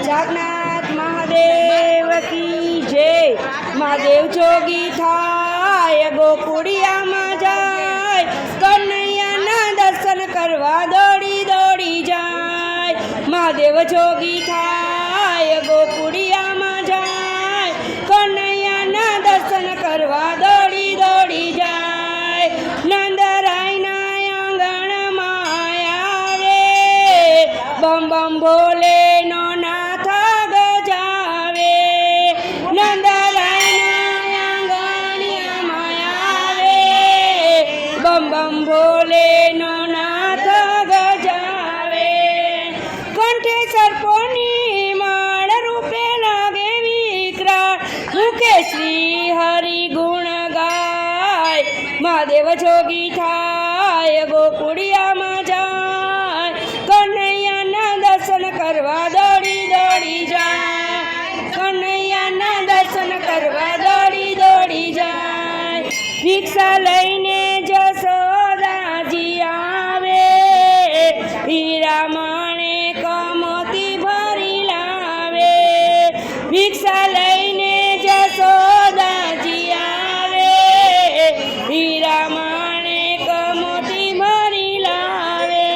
जगन्नाथ महादेव की जय। महादेव जोगी थाय गोकुड़िया में जाय, कन्हैया ना दर्शन करवा दौड़ी दौड़ी जाय। महादेव जोगी थाय गोकुड़िया में जाय, कन्हैया ना दर्शन करवा दौड़ी दौड़ी जाय। नंदराय ना आंगण माया रे, बम बम भोले नो नाथ गजावे। नंदराय ना आंगण माया रे, बम बम भोले नो नाथ गजावे। कंठे सर्पोनी माळ रूपे लागे विकराळ, मुखे श्री हरि गुण गाय। महादेव जोगी थाय गोकुड़िया में जाय, कन्हैया ना दर्शन करवा दौड़ी दौड़ी जाय। कन्हैया ना दर्शन करवा दौड़ी दौड़ी जाय। भिक्षा लईने जसोदाजी आवे, हीरा माणिक मोती भरी लावे। भिक्षा लईने जसोदाजी आवे, हीरा माणिक मोती भरी लावे।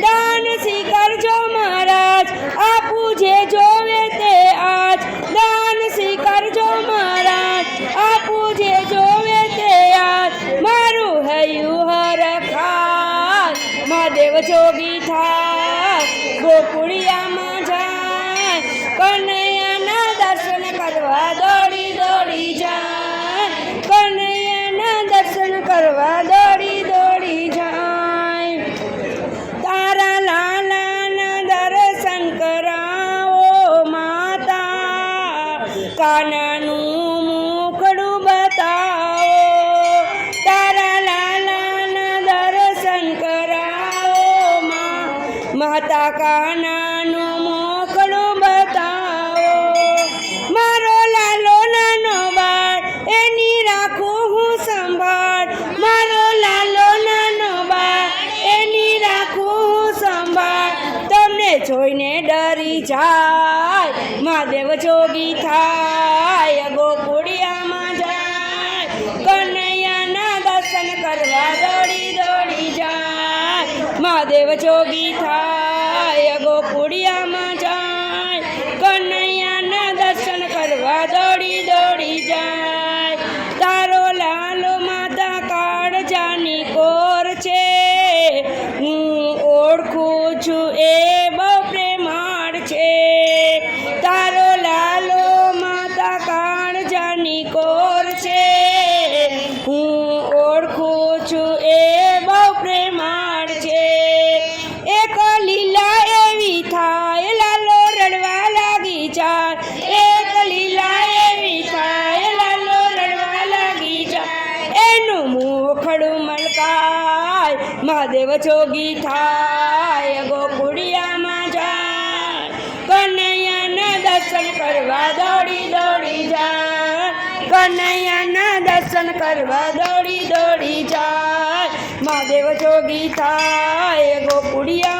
दान स्वीकारજો महाराज, आपू जे जोवे ते आज। दान स्वीकारજો महाराज, आपू जे जोवे ते आज। मारू हयु हर खाय, महादेव जोगी थाय गोकुड़िया में जाय, कन्हैया ना दर्शन करवा दौड़ी दौड़ी जाय। कन्हैया ना दर्शन करवा दौड़ी दौड़ी जाय। तारा लाला ना दर्शन कराओ माता, कानानु मुखड़ू बताओ। तारा लाला ना दर्शन कराओ माता, कानानु मुखड़ू बताओ। मारो लालो नानो बाळ, एनी राखूं हूँ संभाळ। मारो लालो नानो बाळ, एनी राखूं हूँ संभाळ। तमने जोईने डरी जाय, महादेव जोगी थाय गोकुड़िया में जाय। कन्हैया ना दर्शन करवा दौड़ी दौड़ी जाय। महादेव जोगी थाय गोकुड़िया में जाय, कन्हैया ना दर्शन करवा दौड़ी दौड़ी जाय। तारो लालो माता काळजानी कोर छे, हूँ ओळखું છું એ બહુ પ્રેમાળ છે। તારો લાલો માતા કાળજાની કોર છે, હું ઓળખું છું એ બહુ પ્રેમાળ છે। એક લીલા એવી થાય, લાલો રડવા લાગી જાય। એક લીલા એવી થાય, લાલો રડવા લાગી જાય। એનું મુખડું મલકાય, महादेव जोगी थाय गोकुड़िया में जाय। कन्हैया ना दर्शन करवा दौड़ी दौड़ी जाय। कन्हैया ना दर्शन करवा दौड़ी दौड़ी जाय। महादेव जोगी थाय गोकुड़िया